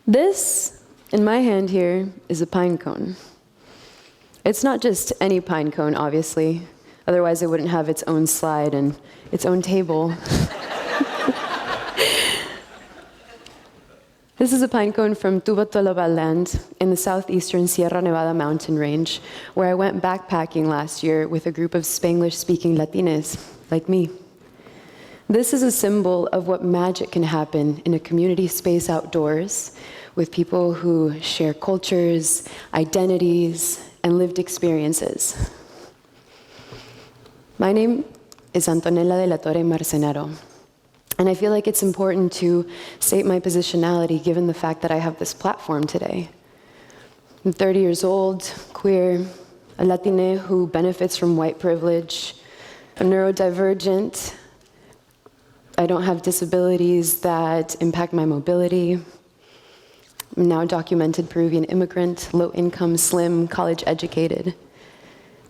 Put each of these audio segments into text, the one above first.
This, in my hand here, is a pine cone. It's not just any pine cone, obviously. Otherwise, it wouldn't have its own slide and its own table. This is a pine cone from Tuba-Tolobal land in the southeastern Sierra Nevada mountain range, where I went backpacking last year with a group of Spanglish-speaking Latines, like me. This is a symbol of what magic can happen in a community space outdoors with people who share cultures, identities, and lived experiences. My name is Antonella de la Torre Marcenaro, and I feel like it's important to state my positionality given the fact that I have this platform today. I'm 30 years old, queer, a Latina who benefits from white privilege, I'm neurodivergent, I don't have disabilities that impact my mobility. I'm now a documented Peruvian immigrant, low income, slim, college educated.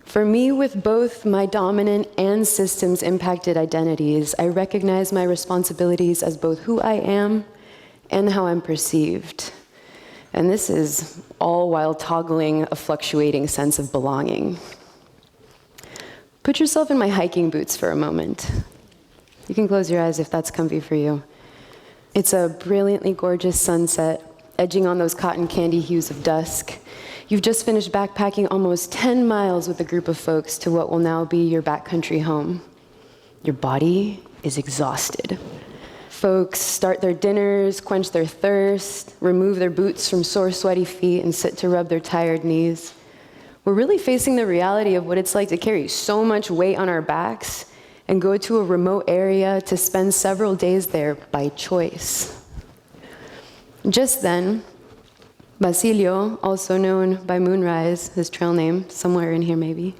For me, with both my dominant and systems impacted identities, I recognize my responsibilities as both who I am and how I'm perceived. And this is all while toggling a fluctuating sense of belonging. Put yourself in my hiking boots for a moment. You can close your eyes if that's comfy for you. It's a brilliantly gorgeous sunset, edging on those cotton candy hues of dusk. You've just finished backpacking almost 10 miles with a group of folks to what will now be your backcountry home. Your body is exhausted. Folks start their dinners, quench their thirst, remove their boots from sore, sweaty feet, and sit to rub their tired knees. We're really facing the reality of what it's like to carry so much weight on our backs and go to a remote area to spend several days there by choice. Just then, Basilio, also known by Moonrise, his trail name, somewhere in here maybe,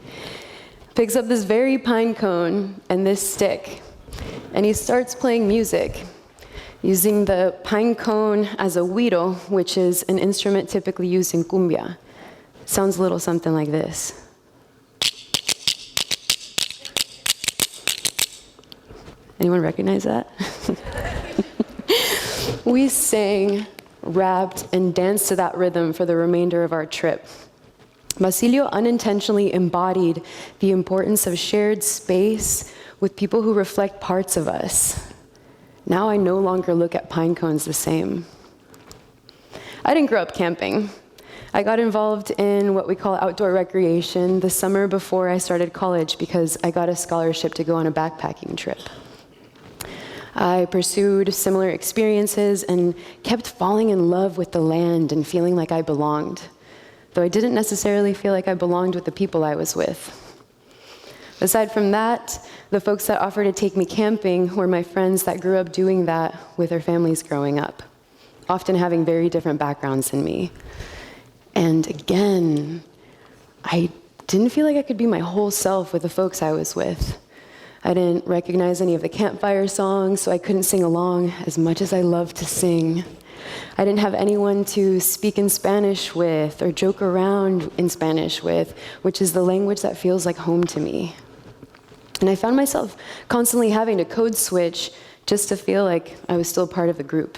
picks up this very pine cone and this stick, and he starts playing music, using the pine cone as a güiro, which is an instrument typically used in cumbia. Sounds a little something like this. Anyone recognize that? We sang, rapped, and danced to that rhythm for the remainder of our trip. Basilio unintentionally embodied the importance of shared space with people who reflect parts of us. Now I no longer look at pine cones the same. I didn't grow up camping. I got involved in what we call outdoor recreation the summer before I started college because I got a scholarship to go on a backpacking trip. I pursued similar experiences and kept falling in love with the land and feeling like I belonged, though I didn't necessarily feel like I belonged with the people I was with. Aside from that, the folks that offered to take me camping were my friends that grew up doing that with their families growing up, often having very different backgrounds than me. And again, I didn't feel like I could be my whole self with the folks I was with. I didn't recognize any of the campfire songs, so I couldn't sing along as much as I loved to sing. I didn't have anyone to speak in Spanish with or joke around in Spanish with, which is the language that feels like home to me. And I found myself constantly having to code switch just to feel like I was still part of the group.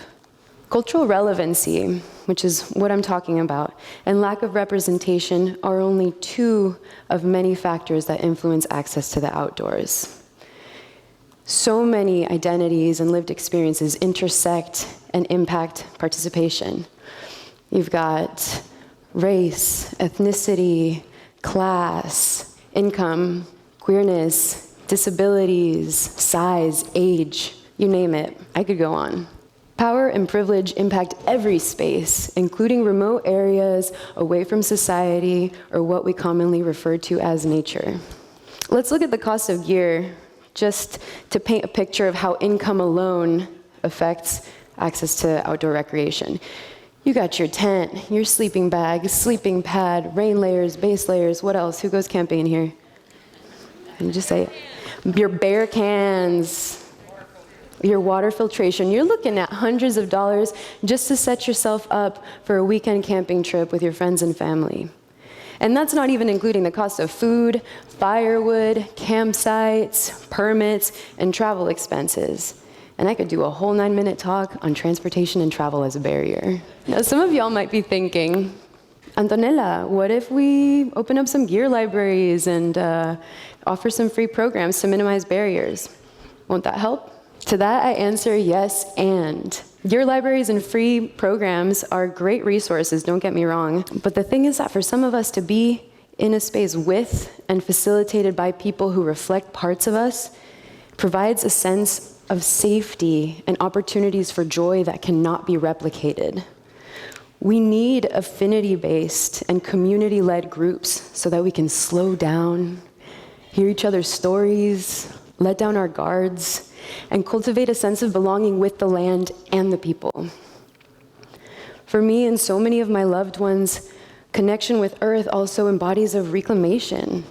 Cultural relevancy, which is what I'm talking about, and lack of representation are only two of many factors that influence access to the outdoors. So many identities and lived experiences intersect and impact participation. You've got race, ethnicity, class, income, queerness, disabilities, size, age, you name it. I could go on. Power and privilege impact every space, including remote areas away from society or what we commonly refer to as nature. Let's look at the cost of gear just to paint a picture of how income alone affects access to outdoor recreation. You got your tent, your sleeping bag, sleeping pad, rain layers, base layers, what else? Who goes camping in here? And just say it. Your bear cans, your water filtration. You're looking at hundreds of dollars just to set yourself up for a weekend camping trip with your friends and family. And that's not even including the cost of food, firewood, campsites, permits, and travel expenses. And I could do a whole 9-minute talk on transportation and travel as a barrier. Now, some of y'all might be thinking, Antonella, what if we open up some gear libraries and offer some free programs to minimize barriers? Won't that help? To that, I answer yes, and. Gear libraries and free programs are great resources, don't get me wrong. But the thing is that for some of us to be in a space with and facilitated by people who reflect parts of us provides a sense of safety and opportunities for joy that cannot be replicated. We need affinity-based and community-led groups so that we can slow down, hear each other's stories, let down our guards, and cultivate a sense of belonging with the land and the people. For me and so many of my loved ones, connection with Earth also embodies a reclamation,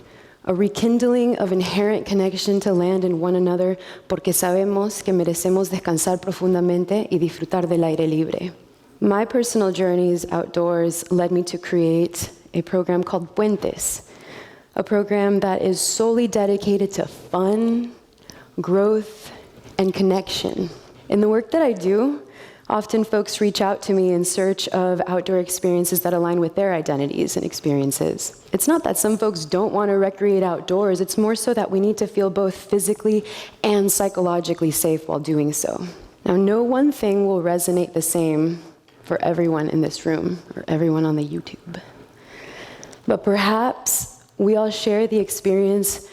a rekindling of inherent connection to land and one another, porque sabemos que merecemos descansar profundamente y disfrutar del aire libre. My personal journeys outdoors led me to create a program called Puentes, a program that is solely dedicated to fun, growth, and connection. In the work that I do, often folks reach out to me in search of outdoor experiences that align with their identities and experiences. It's not that some folks don't want to recreate outdoors, it's more so that we need to feel both physically and psychologically safe while doing so. Now, no one thing will resonate the same for everyone in this room or everyone on the YouTube. But perhaps we all share the experience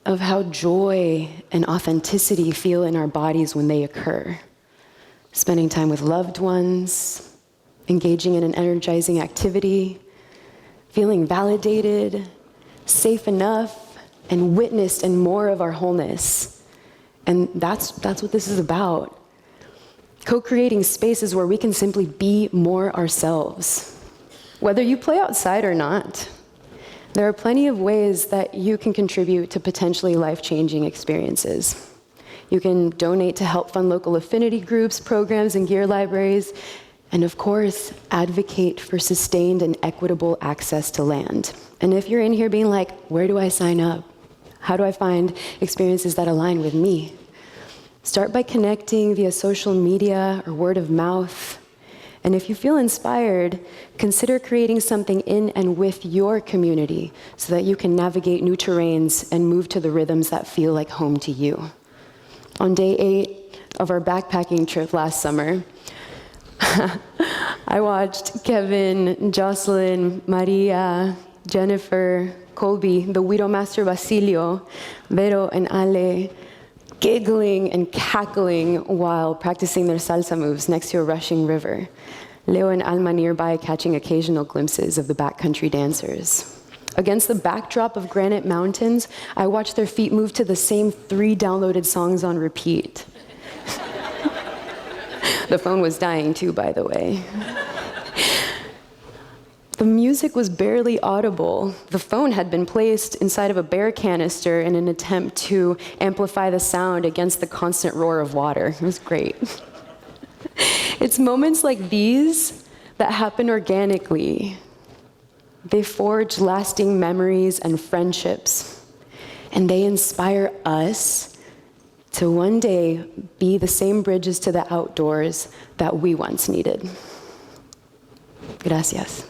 of how joy and authenticity feel in our bodies when they occur. Spending time with loved ones, engaging in an energizing activity, feeling validated, safe enough, and witnessed in more of our wholeness. And that's what this is about. Co-creating spaces where we can simply be more ourselves. Whether you play outside or not, there are plenty of ways that you can contribute to potentially life-changing experiences. You can donate to help fund local affinity groups, programs, and gear libraries, and of course, advocate for sustained and equitable access to land. And if you're in here being like, where do I sign up? How do I find experiences that align with me? Start by connecting via social media or word of mouth. And if you feel inspired, consider creating something in and with your community so that you can navigate new terrains and move to the rhythms that feel like home to you. On day 8 of our backpacking trip last summer, I watched Kevin, Jocelyn, Maria, Jennifer, Colby, the Widow Master Basilio, Vero, and Ale giggling and cackling while practicing their salsa moves next to a rushing river. Leo and Alma nearby catching occasional glimpses of the backcountry dancers. Against the backdrop of granite mountains, I watched their feet move to the same 3 downloaded songs on repeat. The phone was dying too, by the way. The music was barely audible. The phone had been placed inside of a bear canister in an attempt to amplify the sound against the constant roar of water. It was great. It's moments like these that happen organically. They forge lasting memories and friendships, and they inspire us to one day be the same bridges to the outdoors that we once needed. Gracias.